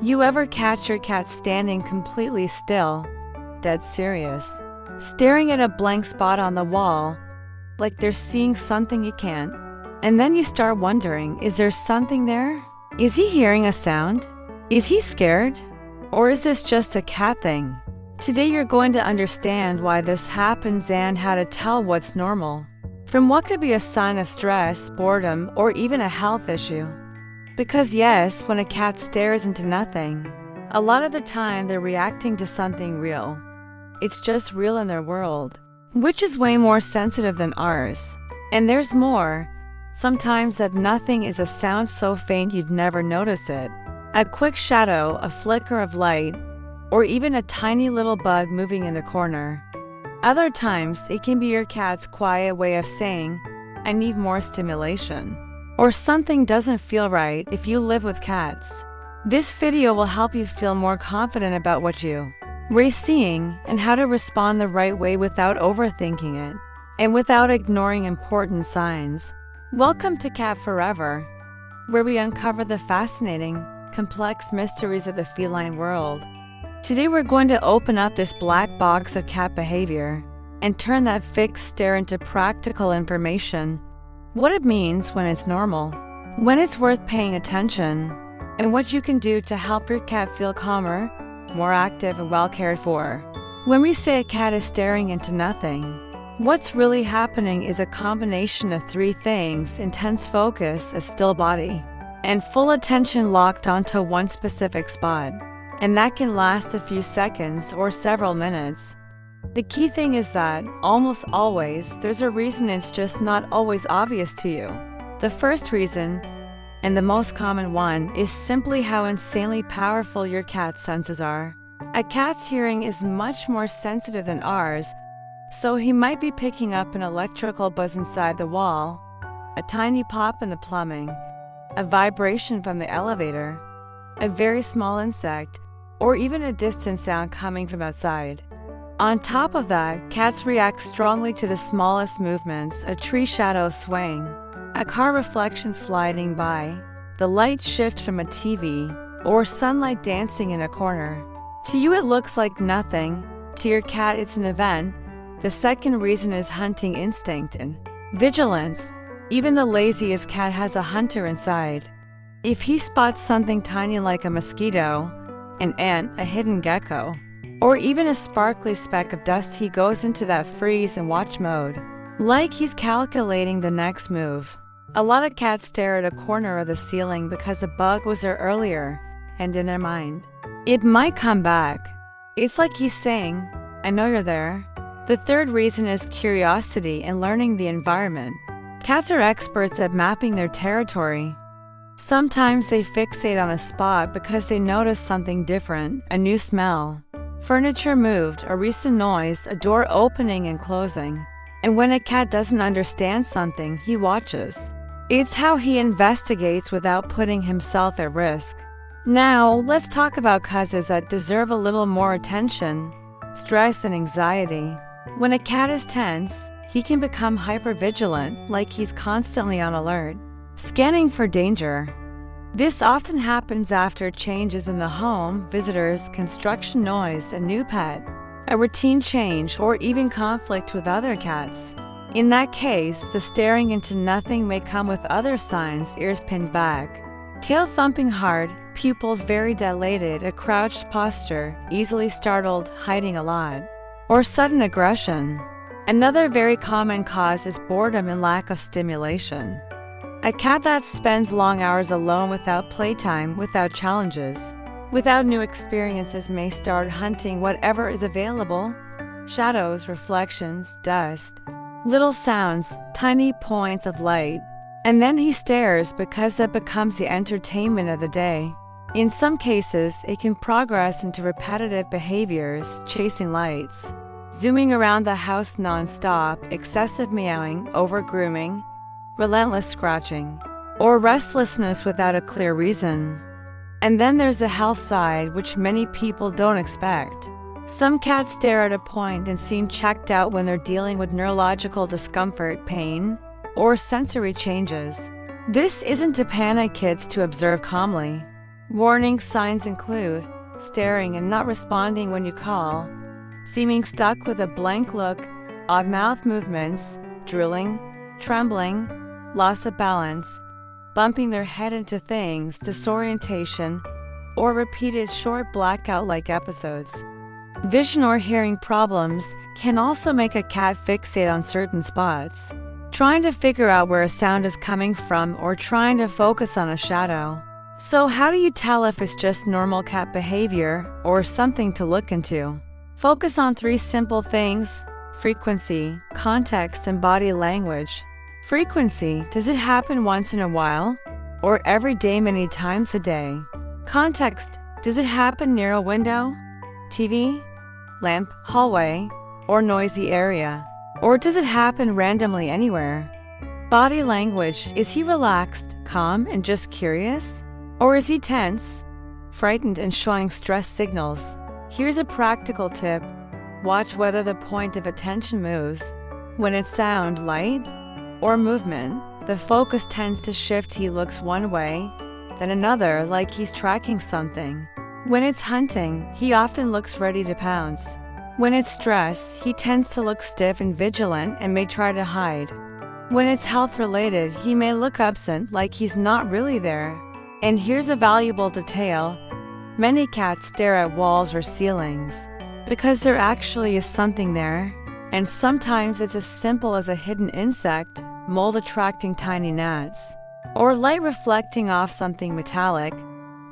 You ever catch your cat standing completely still, dead serious, staring at a blank spot on the wall, like they're seeing something you can't? And then you start wondering, is there something there? Is he hearing a sound? Is he scared? Or is this just a cat thing? Today you're going to understand why this happens and how to tell what's normal from what could be a sign of stress, boredom, or even a health issue. Because yes, when a cat stares into nothing, a lot of the time they're reacting to something real. It's just real in their world, which is way more sensitive than ours. And there's more. Sometimes that nothing is a sound so faint you'd never notice it. A quick shadow, a flicker of light, or even a tiny little bug moving in the corner. Other times, it can be your cat's quiet way of saying, "I need more stimulation," or "something doesn't feel right." If you live with cats, this video will help you feel more confident about what you're seeing and how to respond the right way without overthinking it and without ignoring important signs. Welcome to Cat Forever, where we uncover the fascinating, complex mysteries of the feline world. Today we're going to open up this black box of cat behavior and turn that fixed stare into practical information. What it means when it's normal, when it's worth paying attention, and what you can do to help your cat feel calmer, more active, and well cared for. When we say a cat is staring into nothing, what's really happening is a combination of three things: intense focus, a still body, and full attention locked onto one specific spot. And that can last a few seconds or several minutes. The key thing is that, almost always, there's a reason it's just not always obvious to you. The first reason, and the most common one, is simply how insanely powerful your cat's senses are. A cat's hearing is much more sensitive than ours, so he might be picking up an electrical buzz inside the wall, a tiny pop in the plumbing, a vibration from the elevator, a very small insect, or even a distant sound coming from outside. On top of that, cats react strongly to the smallest movements: a tree shadow swaying, a car reflection sliding by, the light shift from a TV, or sunlight dancing in a corner. To you it looks like nothing. To your cat it's an event. The second reason is hunting instinct and vigilance. Even the laziest cat has a hunter inside. If he spots something tiny like a mosquito, an ant, a hidden gecko, or even a sparkly speck of dust, he goes into that freeze and watch mode, like he's calculating the next move. A lot of cats stare at a corner of the ceiling because a bug was there earlier, and in their mind, it might come back. It's like he's saying, "I know you're there." The third reason is curiosity and learning the environment. Cats are experts at mapping their territory. Sometimes they fixate on a spot because they notice something different: a new smell, furniture moved, a recent noise, a door opening and closing. And when a cat doesn't understand something, he watches. It's how he investigates without putting himself at risk. Now, let's talk about causes that deserve a little more attention: stress and anxiety. When a cat is tense, he can become hypervigilant, like he's constantly on alert, scanning for danger. This often happens after changes in the home, visitors, construction noise, a new pet, a routine change, or even conflict with other cats. In that case, the staring into nothing may come with other signs: ears pinned back, tail thumping hard, pupils very dilated, a crouched posture, easily startled, hiding a lot, or sudden aggression. Another very common cause is boredom and lack of stimulation. A cat that spends long hours alone without playtime, without challenges, without new experiences may start hunting whatever is available: shadows, reflections, dust, little sounds, tiny points of light. And then he stares because that becomes the entertainment of the day. In some cases, it can progress into repetitive behaviors: chasing lights, zooming around the house non-stop, excessive meowing, over-grooming, relentless scratching, or restlessness without a clear reason. And then there's the health side, which many people don't expect. Some cats stare at a point and seem checked out when they're dealing with neurological discomfort, pain, or sensory changes. This isn't to panic, kids, to observe calmly. Warning signs include staring and not responding when you call, seeming stuck with a blank look, odd mouth movements, drooling, trembling, loss of balance, bumping their head into things, disorientation, or repeated short blackout-like episodes. Vision or hearing problems can also make a cat fixate on certain spots, trying to figure out where a sound is coming from or trying to focus on a shadow. So how do you tell if it's just normal cat behavior or something to look into? Focus on 3 simple things: frequency, context, and body language. Frequency: does it happen once in a while or every day, many times a day? Context: does it happen near a window, TV, lamp, hallway, or noisy area? Or does it happen randomly anywhere? Body language: is he relaxed, calm, and just curious? Or is he tense, frightened, and showing stress signals? Here's a practical tip. Watch whether the point of attention moves. When it's sound, light, or movement, the focus tends to shift. He looks one way, then another, like he's tracking something. When it's hunting, he often looks ready to pounce. When it's stress, he tends to look stiff and vigilant and may try to hide. When it's health-related, he may look absent, like he's not really there. And here's a valuable detail. Many cats stare at walls or ceilings because there actually is something there, and sometimes it's as simple as a hidden insect, mold attracting tiny gnats, or light reflecting off something metallic.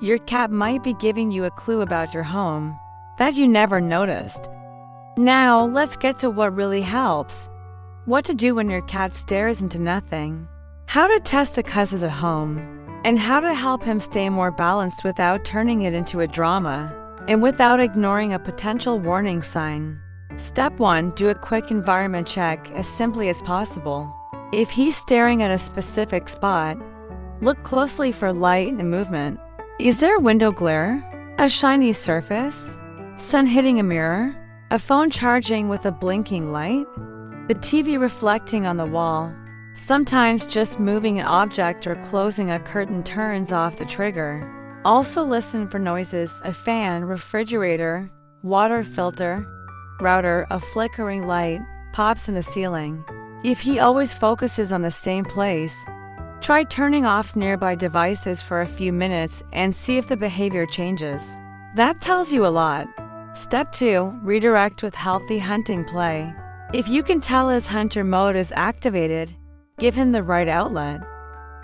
Your cat might be giving you a clue about your home that you never noticed. Now, let's get to what really helps. What to do when your cat stares into nothing. How to test the causes at home. And how to help him stay more balanced without turning it into a drama, and without ignoring a potential warning sign. Step 1. Do a quick environment check as simply as possible. If he's staring at a specific spot, look closely for light and movement. Is there window glare? A shiny surface? Sun hitting a mirror? A phone charging with a blinking light? The TV reflecting on the wall? Sometimes just moving an object or closing a curtain turns off the trigger. Also listen for noises: a fan, refrigerator, water filter, router, a flickering light, pops in the ceiling. If he always focuses on the same place, try turning off nearby devices for a few minutes and see if the behavior changes. That tells you a lot. Step 2. Redirect with healthy hunting play. If you can tell his hunter mode is activated, give him the right outlet.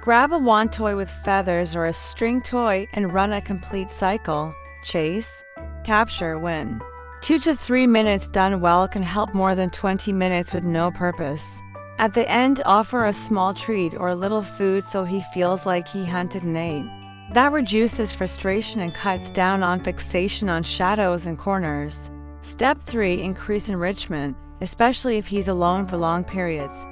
Grab a wand toy with feathers or a string toy and run a complete cycle. Chase, capture, win. 2 to 3 minutes done well can help more than 20 minutes with no purpose. At the end, offer a small treat or a little food so he feels like he hunted and ate. That reduces frustration and cuts down on fixation on shadows and corners. Step 3. Increase enrichment, especially if he's alone for long periods.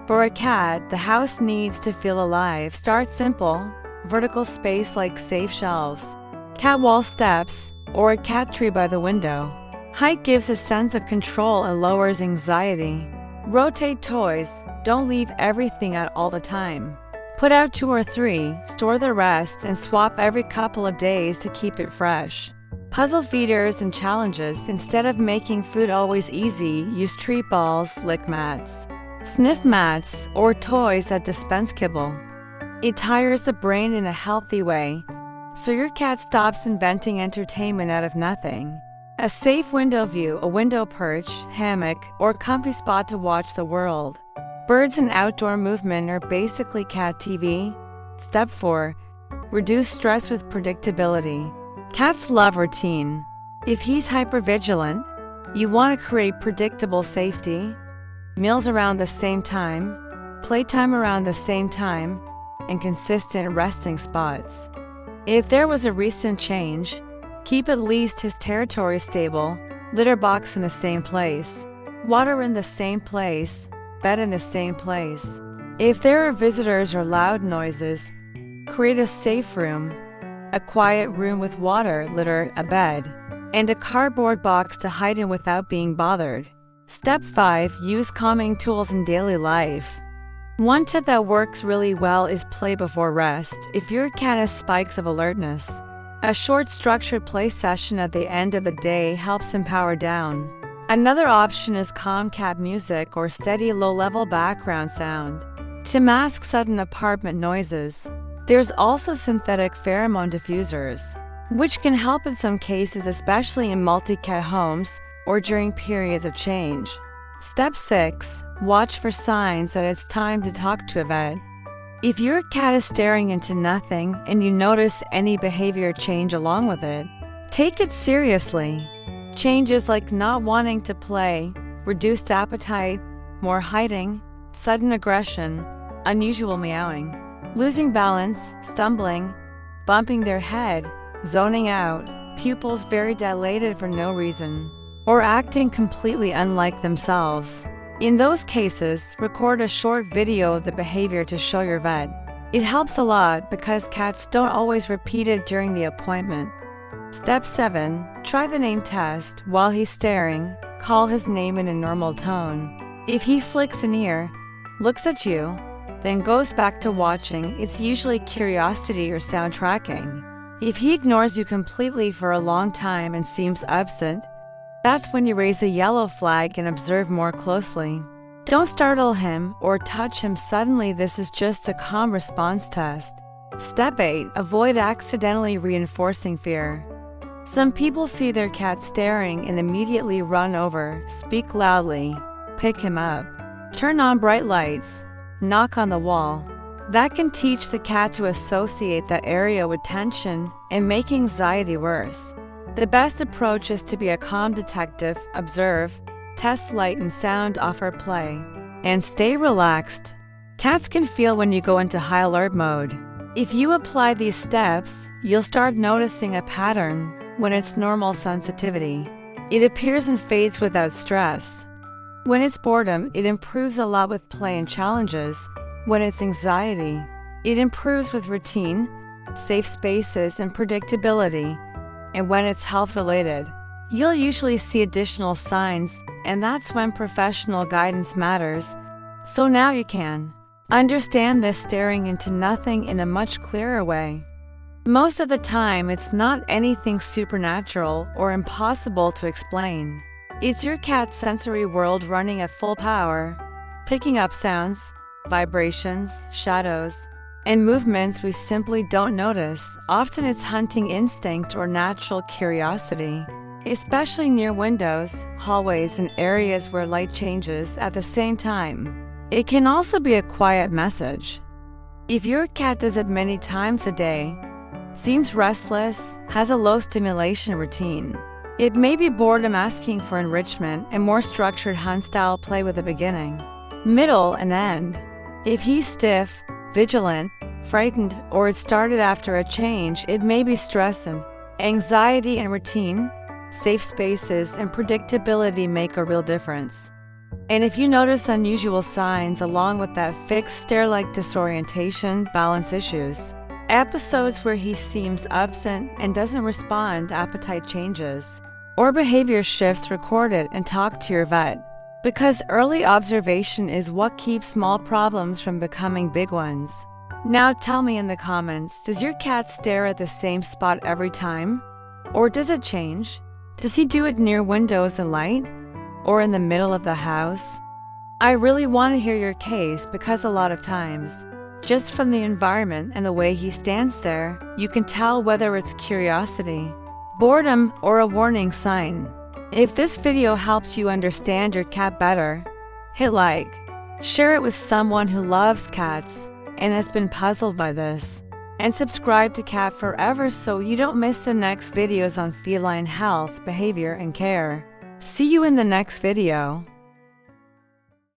For a cat, the house needs to feel alive. Start simple, vertical space like safe shelves, cat wall steps, or a cat tree by the window. Height gives a sense of control and lowers anxiety. Rotate toys, don't leave everything out all the time. Put out 2 or 3, store the rest, and swap every couple of days to keep it fresh. Puzzle feeders and challenges. Instead of making food always easy, use treat balls, lick mats, sniff mats, or toys that dispense kibble. It tires the brain in a healthy way, so your cat stops inventing entertainment out of nothing. A safe window view, a window perch, hammock, or comfy spot to watch the world. Birds and outdoor movement are basically cat TV. Step 4. Reduce stress with predictability. Cats love routine. If he's hypervigilant, you want to create predictable safety. Meals around the same time, playtime around the same time, and consistent resting spots. If there was a recent change, keep at least his territory stable, litter box in the same place, water in the same place, bed in the same place. If there are visitors or loud noises, create a safe room, a quiet room with water, litter, a bed, and a cardboard box to hide in without being bothered. Step 5. Use calming tools in daily life. One tip that works really well is play before rest. If your cat has spikes of alertness, A short structured play session at the end of the day helps him power down. Another option is calm cat music or steady low-level background sound to mask sudden apartment noises. There's also synthetic pheromone diffusers, which can help in some cases, especially in multi-cat homes or during periods of change. Step 6. Watch for signs that it's time to talk to a vet. If your cat is staring into nothing and you notice any behavior change along with it, take it seriously. Changes like not wanting to play, reduced appetite, more hiding, sudden aggression, unusual meowing, losing balance, stumbling, bumping their head, zoning out, pupils very dilated for no reason, or acting completely unlike themselves. In those cases, record a short video of the behavior to show your vet. It helps a lot because cats don't always repeat it during the appointment. Step 7. Try the name test. While he's staring, call his name in a normal tone. If he flicks an ear, looks at you, then goes back to watching, it's usually curiosity or sound tracking. If he ignores you completely for a long time and seems absent, that's when you raise a yellow flag and observe more closely. Don't startle him or touch him suddenly. This is just a calm response test. Step 8. Avoid accidentally reinforcing fear. Some people see their cat staring and immediately run over, speak loudly, pick him up, turn on bright lights, knock on the wall. That can teach the cat to associate that area with tension and make anxiety worse. The best approach is to be a calm detective, observe, test light and sound, offer play, and stay relaxed. Cats can feel when you go into high alert mode. If you apply these steps, you'll start noticing a pattern when it's normal sensitivity. It appears and fades without stress. When it's boredom, it improves a lot with play and challenges. When it's anxiety, it improves with routine, safe spaces, and predictability. And when it's health-related, you'll usually see additional signs, and that's when professional guidance matters. So now you can understand this staring into nothing in a much clearer way. Most of the time, it's not anything supernatural or impossible to explain. It's your cat's sensory world running at full power, picking up sounds, vibrations, shadows, and movements we simply don't notice. Often it's hunting instinct or natural curiosity, especially near windows, hallways, and areas where light changes at the same time. It can also be a quiet message. If your cat does it many times a day, seems restless, has a low stimulation routine, it may be boredom asking for enrichment and more structured hunt-style play with a beginning, middle, and end. If he's stiff, vigilant, frightened, or it started after a change, it may be stress and anxiety, and routine, safe spaces, and predictability make a real difference. And if you notice unusual signs along with that fixed stare like disorientation, balance issues, episodes where he seems absent and doesn't respond, appetite changes, or behavior shifts, record it and talk to your vet. Because early observation is what keeps small problems from becoming big ones. Now tell me in the comments, does your cat stare at the same spot every time? Or does it change? Does he do it near windows and light? Or in the middle of the house? I really want to hear your case because a lot of times, just from the environment and the way he stands there, you can tell whether it's curiosity, boredom, or a warning sign. If this video helped you understand your cat better, hit like, share it with someone who loves cats and has been puzzled by this, and subscribe to Cat Forever so you don't miss the next videos on feline health, behavior, and care. See you in the next video.